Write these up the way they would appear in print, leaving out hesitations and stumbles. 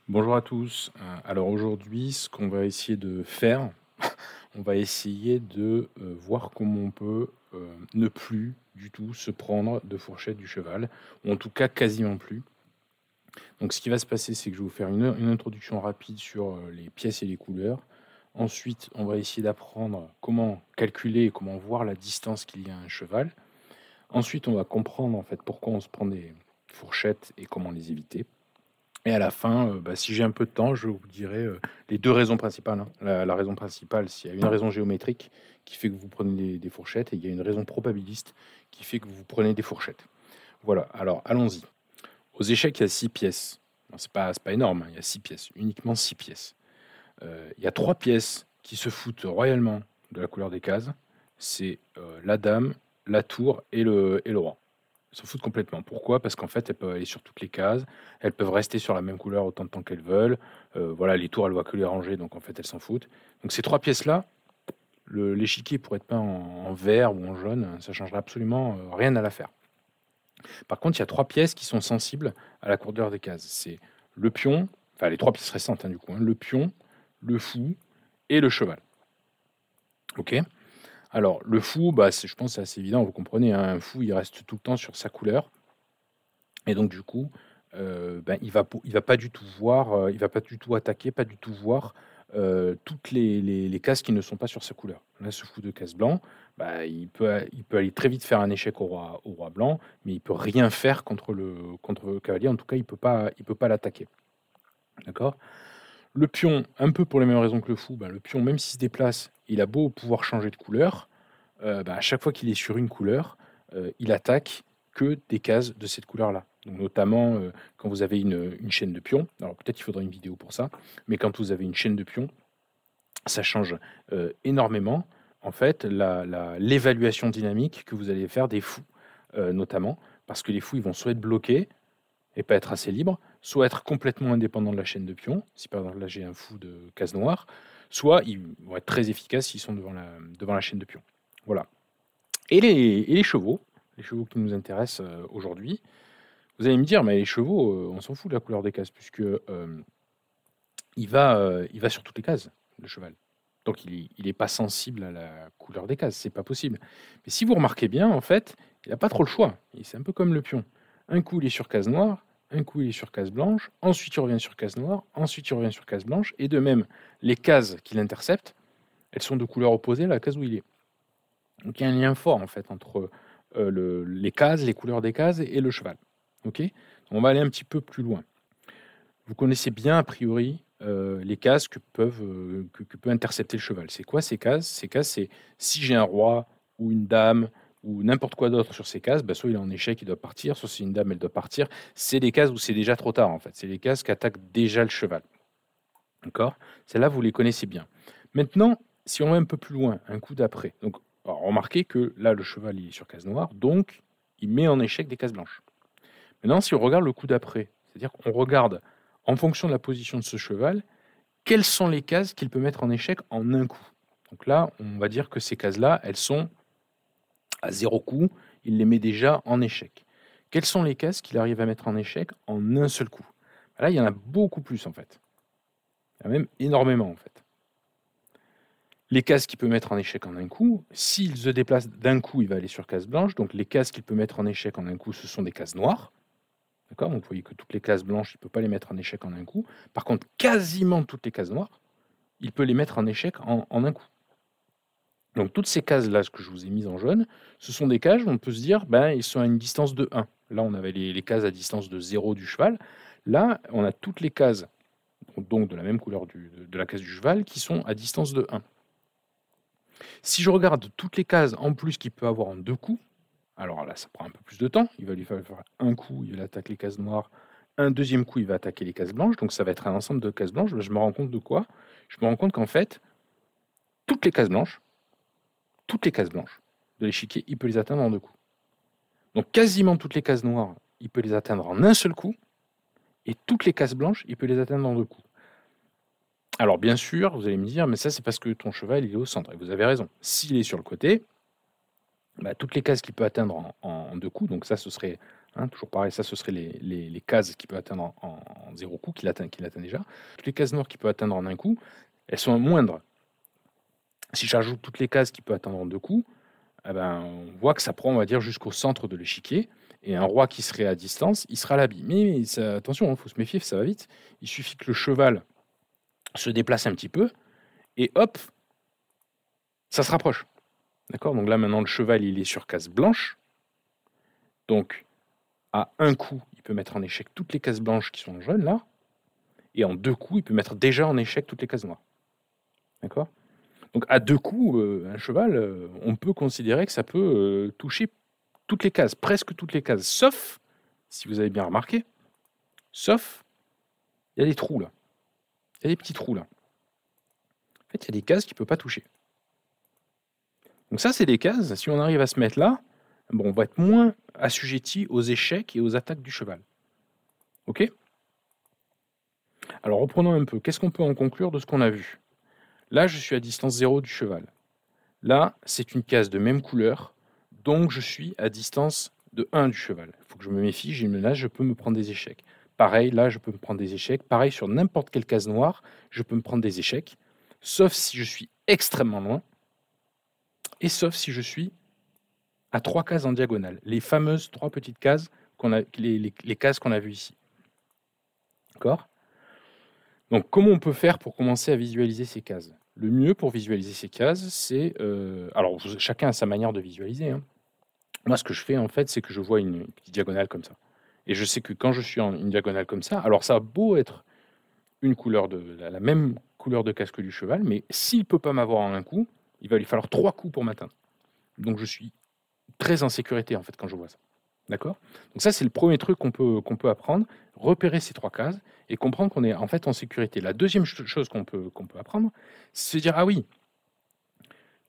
Bonjour à tous. Alors aujourd'hui, ce qu'on va essayer de faire, on va essayer de voir comment on peut ne plus du tout se prendre de fourchette du cheval, ou en tout cas quasiment plus. Donc ce qui va se passer, c'est que je vais vous faire une introduction rapide sur les pièces et les couleurs. Ensuite, on va essayer d'apprendre comment calculer et comment voir la distance qu'il y a à un cheval. Ensuite, on va comprendre en fait pourquoi on se prend des fourchettes et comment les éviter. Et à la fin, si j'ai un peu de temps, je vous dirai, les 2 raisons principales, hein. La raison principale, c'est il y a une raison géométrique qui fait que vous prenez des fourchettes et il y a une raison probabiliste qui fait que vous prenez des fourchettes. Voilà, alors allons-y. Aux échecs, il y a 6 pièces. Bon, c'est pas énorme, hein, il y a 6 pièces, uniquement 6 pièces. Il y a 3 pièces qui se foutent royalement de la couleur des cases. C'est, la dame, la tour et le roi. Ils s'en foutent complètement. Pourquoi? Parce qu'en fait, elles peuvent aller sur toutes les cases, elles peuvent rester sur la même couleur autant de temps qu'elles veulent. Voilà, les tours, elles voient que les rangées, donc en fait, elles s'en foutent. Donc ces 3 pièces-là, l'échiquier pourrait être peint en vert ou en jaune, ça changerait absolument, rien à l'affaire. Par contre, il y a 3 pièces qui sont sensibles à la couleur des cases. C'est le pion, enfin les 3 pièces restantes, hein, du coup, hein, le pion, le fou et le cheval. OK? Alors le fou, c'est je pense c'est assez évident, vous comprenez, hein, un fou, il reste tout le temps sur sa couleur. Et donc du coup, il va pas du tout voir, il va pas du tout attaquer, pas du tout voir, toutes les cases qui ne sont pas sur sa couleur. Là, ce fou de case blanc, il peut aller très vite faire un échec au roi blanc, mais il peut rien faire contre le cavalier. En tout cas, il peut pas l'attaquer. D'accord? Le pion, un peu pour les mêmes raisons que le fou, le pion, même s'il se déplace, il a beau pouvoir changer de couleur, à chaque fois qu'il est sur une couleur, il attaque que des cases de cette couleur-là. Donc notamment, quand vous avez une chaîne de pions, alors peut-être qu'il faudra une vidéo pour ça, mais quand vous avez une chaîne de pions, ça change, énormément, en fait, l'évaluation dynamique que vous allez faire des fous, notamment. Parce que les fous, ils vont soit être bloqués et pas être assez libres, soit être complètement indépendants de la chaîne de pions, si par exemple là j'ai un fou de case noire, soit ils vont être très efficaces s'ils sont devant la chaîne de pions. Voilà. Et les chevaux, qui nous intéressent, aujourd'hui, vous allez me dire: «Mais les chevaux, on s'en fout de la couleur des cases puisque, il va sur toutes les cases, le cheval. Donc il est pas sensible à la couleur des cases, c'est pas possible». Mais si vous remarquez bien, en fait, il a pas trop le choix et c'est un peu comme le pion. Un coup, il est sur case noire, un coup, il est sur case blanche, ensuite il revient sur case noire, ensuite il revient sur case blanche et de même, les cases qu'il intercepte, elles sont de couleur opposée à la case où il est. Donc il y a un lien fort en fait entre, les cases, les couleurs des cases et le cheval. OK? On va aller un petit peu plus loin. Vous connaissez bien a priori, les cases que peut intercepter le cheval. C'est quoi ces cases? Ces cases, c'est si j'ai un roi ou une dame ou n'importe quoi d'autre sur ces cases, soit il est en échec, il doit partir, soit c'est une dame, elle doit partir. C'est les cases où c'est déjà trop tard en fait. C'est les cases qui attaquent déjà le cheval. D'accord? Celles-là, vous les connaissez bien. Maintenant, si on va un peu plus loin, un coup d'après, donc alors remarquez que là, le cheval, il est sur case noire, donc il met en échec des cases blanches. Maintenant, si on regarde le coup d'après, c'est-à-dire qu'on regarde, en fonction de la position de ce cheval, quelles sont les cases qu'il peut mettre en échec en un coup? Donc là, on va dire que ces cases-là, elles sont à 0 coup, il les met déjà en échec. Quelles sont les cases qu'il arrive à mettre en échec en un seul coup? Là, il y en a beaucoup plus, en fait. Il y en a même énormément, en fait. Les cases qu'il peut mettre en échec en un coup, s'il se déplace d'un coup, il va aller sur case blanche. Donc les cases qu'il peut mettre en échec en un coup, ce sont des cases noires. D'accord? Donc vous voyez que toutes les cases blanches, il ne peut pas les mettre en échec en un coup. Par contre, quasiment toutes les cases noires, il peut les mettre en échec en un coup. Donc toutes ces cases-là, ce que je vous ai mises en jaune, ce sont des cases où on peut se dire, ils sont à une distance de 1. Là, on avait les cases à distance de 0 du cheval. Là, on a toutes les cases, donc de la même couleur de la case du cheval, qui sont à distance de 1. Si je regarde toutes les cases en plus qu'il peut avoir en 2 coups, alors là, ça prend un peu plus de temps. Il va lui falloir faire un coup, il attaque les cases noires. Un deuxième coup, il va attaquer les cases blanches. Donc ça va être un ensemble de cases blanches. Je me rends compte de quoi? Je me rends compte qu'en fait, toutes les cases blanches, toutes les cases blanches de l'échiquier, il peut les atteindre en 2 coups. Donc quasiment toutes les cases noires, il peut les atteindre en un seul coup. Et toutes les cases blanches, il peut les atteindre en 2 coups. Alors bien sûr, vous allez me dire, mais ça c'est parce que ton cheval il est au centre. Et vous avez raison. S'il est sur le côté, toutes les cases qu'il peut atteindre en 2 coups, donc ça ce serait hein, toujours pareil, ça ce serait les cases qu'il peut atteindre en 0 coup, qu'il atteint déjà. Toutes les cases noires qu'il peut atteindre en un coup, elles sont moindres. Si j'ajoute toutes les cases qu'il peut atteindre en 2 coups, eh ben, on voit que ça prend, on va dire, jusqu'au centre de l'échiquier. Et un roi qui serait à distance, il sera à l'habit. Mais attention, il faut se méfier, ça va vite. Il suffit que le cheval se déplace un petit peu, et hop, ça se rapproche. D'accord? Donc là, maintenant, le cheval, il est sur case blanche. Donc, à un coup, il peut mettre en échec toutes les cases blanches qui sont jaunes, là. Et en 2 coups, il peut mettre déjà en échec toutes les cases noires. D'accord? Donc, à 2 coups, un cheval, on peut considérer que ça peut toucher toutes les cases, presque toutes les cases, sauf, si vous avez bien remarqué, sauf, il y a des trous, là. Il y a des petits trous, là. En fait, il y a des cases qu'il ne peut pas toucher. Donc ça, c'est des cases, si on arrive à se mettre là, bon, on va être moins assujetti aux échecs et aux attaques du cheval. OK? Alors reprenons un peu. Qu'est-ce qu'on peut en conclure de ce qu'on a vu? Là, je suis à distance 0 du cheval. Là, c'est une case de même couleur, donc je suis à distance de 1 du cheval. Il faut que je me méfie, là, je peux me prendre des échecs. Pareil, là, je peux me prendre des échecs. Pareil, sur n'importe quelle case noire, je peux me prendre des échecs, sauf si je suis extrêmement loin, et sauf si je suis à 3 cases en diagonale. Les fameuses 3 petites cases, les cases qu'on a vues ici. D'accord? Donc, comment on peut faire pour commencer à visualiser ces cases? Le mieux pour visualiser ces cases, c'est... alors, chacun a sa manière de visualiser, hein. Moi, ce que je fais, en fait, c'est que je vois une petite diagonale comme ça. Et je sais que quand je suis en une diagonale comme ça, alors ça a beau être une couleur la même couleur de case que du cheval, mais s'il ne peut pas m'avoir en un coup, il va lui falloir 3 coups pour m'atteindre. Donc, je suis très en sécurité, en fait, quand je vois ça. D'accord? Donc ça, c'est le premier truc qu'on peut apprendre, repérer ces 3 cases et comprendre qu'on est, en fait, en sécurité. La deuxième chose qu'on peut apprendre, c'est se dire: «Ah oui,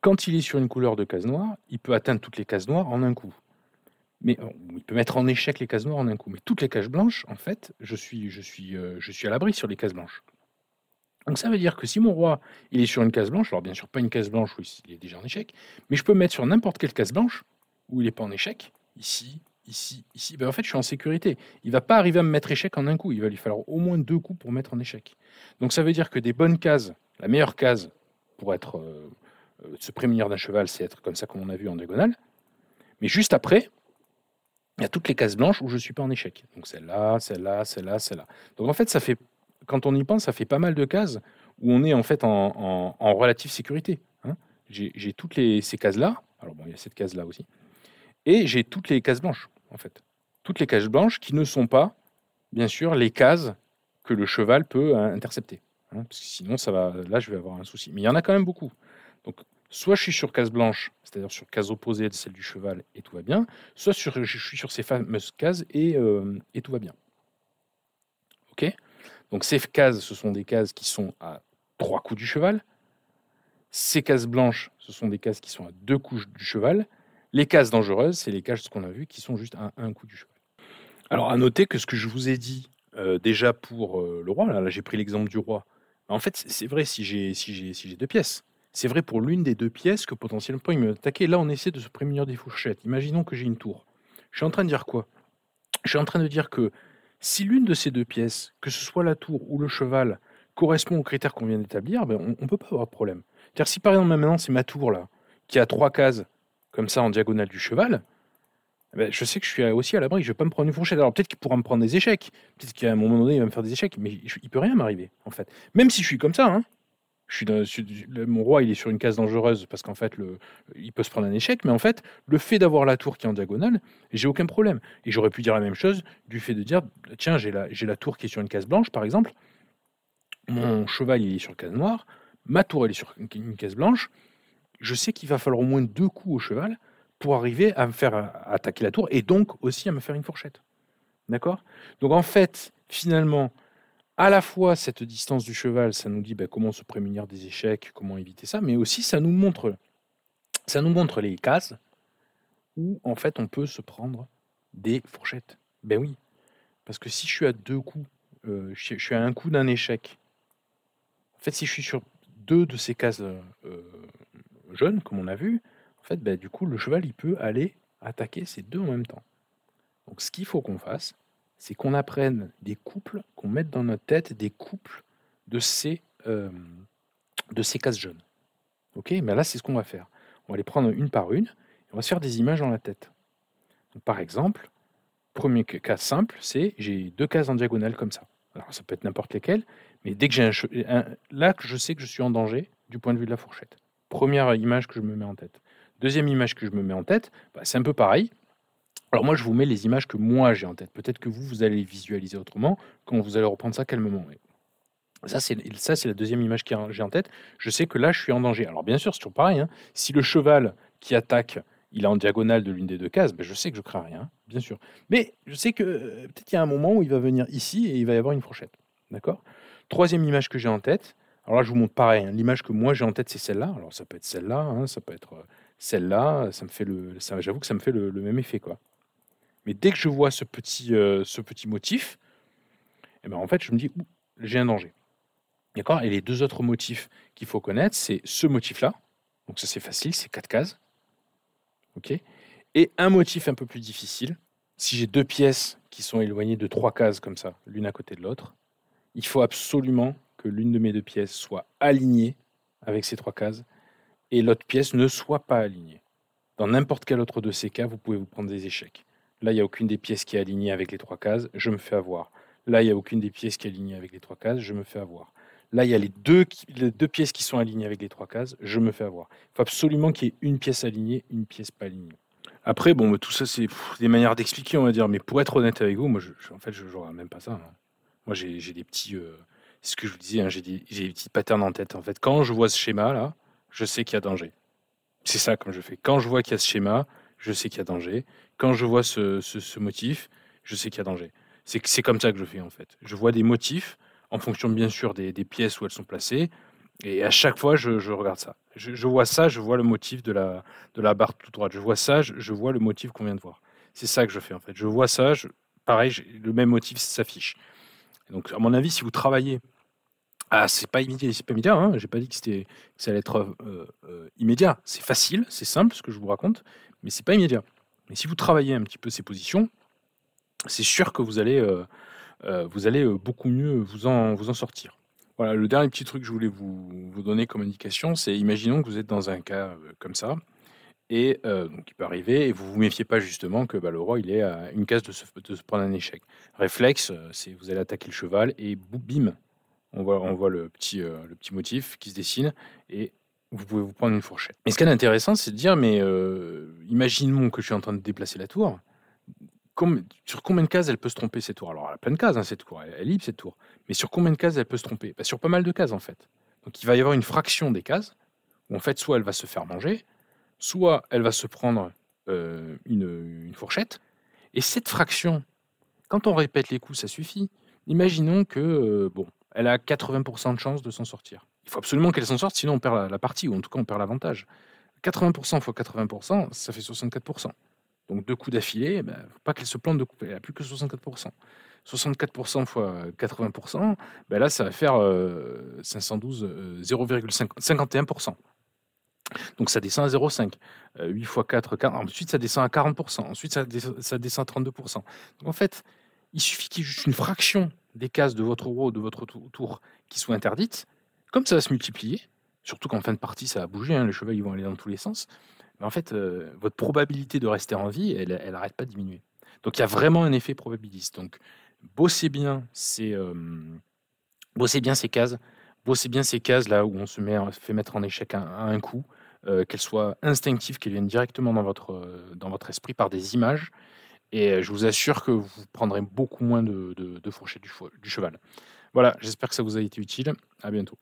quand il est sur une couleur de case noire, il peut atteindre toutes les cases noires en un coup. Mais il peut mettre en échec les cases noires en un coup. Mais toutes les cases blanches, en fait, je suis à l'abri sur les cases blanches». Donc ça veut dire que si mon roi, il est sur une case blanche, alors bien sûr pas une case blanche où il est déjà en échec, mais je peux mettre sur n'importe quelle case blanche où il n'est pas en échec, ici, ici, ici, ben en fait je suis en sécurité. Il va pas arriver à me mettre échec en un coup, il va lui falloir au moins 2 coups pour mettre en échec. Donc ça veut dire que des bonnes cases, la meilleure case pour se prémunir d'un cheval, c'est être comme ça comme on a vu en diagonale. Mais juste après, il y a toutes les cases blanches où je ne suis pas en échec. Donc celle-là, celle-là, celle-là, celle-là. Donc en fait, quand on y pense, ça fait pas mal de cases où on est en fait en relative sécurité, hein. J'ai toutes ces cases-là. Alors bon, il y a cette case-là aussi. Et j'ai toutes les cases blanches, en fait. Toutes les cases blanches qui ne sont pas, bien sûr, les cases que le cheval peut intercepter, hein, parce que sinon, là, je vais avoir un souci. Mais il y en a quand même beaucoup. Donc, soit je suis sur case blanche, c'est-à-dire sur case opposée de celle du cheval, et tout va bien, soit je suis sur ces fameuses cases et tout va bien. OK? Donc ces cases, ce sont des cases qui sont à 3 coups du cheval. Ces cases blanches, ce sont des cases qui sont à 2 coups du cheval. Les cases dangereuses, c'est les cases qu'on a vues qui sont juste à un coup du cheval. Alors à noter que ce que je vous ai dit déjà pour le roi, là j'ai pris l'exemple du roi. En fait, c'est vrai si j'ai 2 pièces. C'est vrai pour l'une des 2 pièces que potentiellement il me attaquer. Là, on essaie de se prémunir des fourchettes. Imaginons que j'ai une tour. Je suis en train de dire quoi? Je suis en train de dire que si l'une de ces 2 pièces, que ce soit la tour ou le cheval, correspond aux critères qu'on vient d'établir, ben, on ne peut pas avoir de problème. C'est-à-dire si par exemple maintenant c'est ma tour là, qui a 3 cases comme ça en diagonale du cheval, ben, je sais que je suis aussi à l'abri, je ne vais pas me prendre une fourchette. Alors peut-être qu'il pourra me prendre des échecs, peut-être qu'à un moment donné il va me faire des échecs, mais il peut rien m'arriver en fait. Même si je suis comme ça, hein, mon roi, il est sur une case dangereuse parce qu'en fait, il peut se prendre un échec, mais en fait, le fait d'avoir la tour qui est en diagonale, j'ai aucun problème. Et j'aurais pu dire la même chose du fait de dire, tiens, j'ai la tour qui est sur une case blanche, par exemple, mon cheval, il est sur case noire, ma tour, elle est sur une case blanche, je sais qu'il va falloir au moins 2 coups au cheval pour arriver à me faire attaquer la tour et donc aussi à me faire une fourchette. D'accord? Donc en fait, finalement, à la fois, cette distance du cheval, ça nous dit comment se prémunir des échecs, comment éviter ça, mais aussi ça nous montre les cases où en fait on peut se prendre des fourchettes. Ben oui, parce que si je suis à 2 coups, je suis à un coup d'un échec. En fait, si je suis sur 2 de ces cases jaunes, comme on a vu, en fait, du coup, le cheval, il peut aller attaquer ces 2 en même temps. Donc ce qu'il faut qu'on fasse, c'est qu'on apprenne des couples, qu'on mette dans notre tête des couples de ces cases jaunes. OK? Mais là, c'est ce qu'on va faire. On va les prendre une par une et on va se faire des images dans la tête. Donc par exemple, premier cas simple, c'est j'ai 2 cases en diagonale comme ça. Alors ça peut être n'importe lesquelles, mais dès que j'ai là que je sais que je suis en danger du point de vue de la fourchette. Première image que je me mets en tête. Deuxième image que je me mets en tête, bah, c'est un peu pareil. Alors moi, je vous mets les images que moi j'ai en tête. Peut-être que vous allez les visualiser autrement quand vous allez reprendre ça calmement. Et ça, c'est la deuxième image que j'ai en tête. Je sais que là, je suis en danger. Alors bien sûr, c'est toujours pareil, hein. Si le cheval qui attaque, il est en diagonale de l'une des 2 cases, ben, je sais que je crains rien, hein, bien sûr. Mais je sais que peut-être il y a un moment où il va venir ici et il va y avoir une fourchette. D'accord? Troisième image que j'ai en tête. Alors là, je vous montre pareil, hein. L'image que moi j'ai en tête, c'est celle-là. Alors ça peut être celle-là, hein, ça peut être celle-là. J'avoue que ça me fait le même effet, quoi. Mais dès que je vois ce petit motif, eh ben, en fait, je me dis: «Ouh, j'ai un danger». D'accord? Et les 2 autres motifs qu'il faut connaître, c'est ce motif-là, donc ça, c'est facile, c'est 4 cases, OK? Et un motif un peu plus difficile, si j'ai 2 pièces qui sont éloignées de 3 cases comme ça, l'une à côté de l'autre, il faut absolument que l'une de mes 2 pièces soit alignée avec ces 3 cases et l'autre pièce ne soit pas alignée. Dans n'importe quel autre de ces cas, vous pouvez vous prendre des échecs. Là, il y a aucune des pièces qui est alignée avec les 3 cases, je me fais avoir. Là, il y a aucune des pièces qui est alignée avec les 3 cases, je me fais avoir. Là, il y a les 2 pièces qui sont alignées avec les 3 cases, je me fais avoir. Il faut absolument qu'il y ait une pièce alignée, une pièce pas alignée. Après, bon, bah, tout ça, c'est des manières d'expliquer, on va dire. Mais pour être honnête avec vous, moi, en fait, je ne regarde même pas ça, hein. Moi, j'ai des petits. C'est ce que je vous disais, hein, j'ai des petits patterns en tête. En fait, quand je vois ce schéma-là, je sais qu'il y a danger. C'est ça, comme je fais. Quand je vois qu'il y a ce schéma, je sais qu'il y a danger. Quand je vois ce motif, je sais qu'il y a danger. C'est comme ça que je fais, en fait. Je vois des motifs, en fonction, bien sûr, des pièces où elles sont placées. Et à chaque fois, je regarde ça. Je vois ça, je vois le motif de la barre toute droite. Je vois ça, je vois le motif qu'on vient de voir. C'est ça que je fais, en fait. Je vois ça, pareil, le même motif s'affiche. Donc, à mon avis, si vous travaillez c'est pas immédiat, hein. J'ai pas dit que ça allait être, immédiat. C'est facile, c'est simple ce que je vous raconte, mais c'est pas immédiat. Mais si vous travaillez un petit peu ces positions, c'est sûr que vous allez beaucoup mieux vous en sortir. Voilà, le dernier petit truc que je voulais vous donner comme indication, c'est imaginons que vous êtes dans un cas, comme ça et donc il peut arriver et vous vous méfiez pas justement que, bah, le roi il est à une case de se prendre un échec. Réflexe, c'est vous allez attaquer le cheval et bim, on voit le petit motif qui se dessine et vous pouvez vous prendre une fourchette. Mais ce qui est intéressant, c'est de dire, mais imaginons que je suis en train de déplacer la tour. Sur combien de cases elle peut se tromper cette tour? Alors elle a plein de cases, hein, cette tour, elle est libre cette tour. Mais sur combien de cases elle peut se tromper? Bah, sur pas mal de cases en fait. Donc il va y avoir une fraction des cases où en fait soit elle va se faire manger, soit elle va se prendre une fourchette. Et cette fraction, quand on répète les coups, ça suffit. Imaginons que, bon, elle a 80 de chances de s'en sortir. Il faut absolument qu'elle s'en sorte, sinon on perd la partie ou en tout cas on perd l'avantage. 80 fois 80 ça fait 64. Donc 2 coups d'affilée, bah, faut pas qu'elle se plante de coups, elle a plus que 64. 64 fois 80, bah, là ça va faire, 512, 0,51. Donc ça descend à 0,5. 8 fois 4, 40. Ensuite, ça descend à 40. Ensuite, ça descend à 32. Donc en fait, il suffit qu'il y ait juste une fraction des cases de votre roue, de votre tour qui soient interdites. Comme ça va se multiplier, surtout qu'en fin de partie, ça va bouger, hein, les chevaux ils vont aller dans tous les sens. Mais en fait, votre probabilité de rester en vie, elle n'arrête pas de diminuer. Donc il y a vraiment un effet probabiliste. Donc bossez bien bossez bien ces cases. Bossez bien ces cases là où on se fait mettre en échec à un coup, qu'elles soient instinctives, qu'elles viennent directement dans votre esprit par des images et je vous assure que vous prendrez beaucoup moins de fourchettes du cheval. Voilà, j'espère que ça vous a été utile. À bientôt.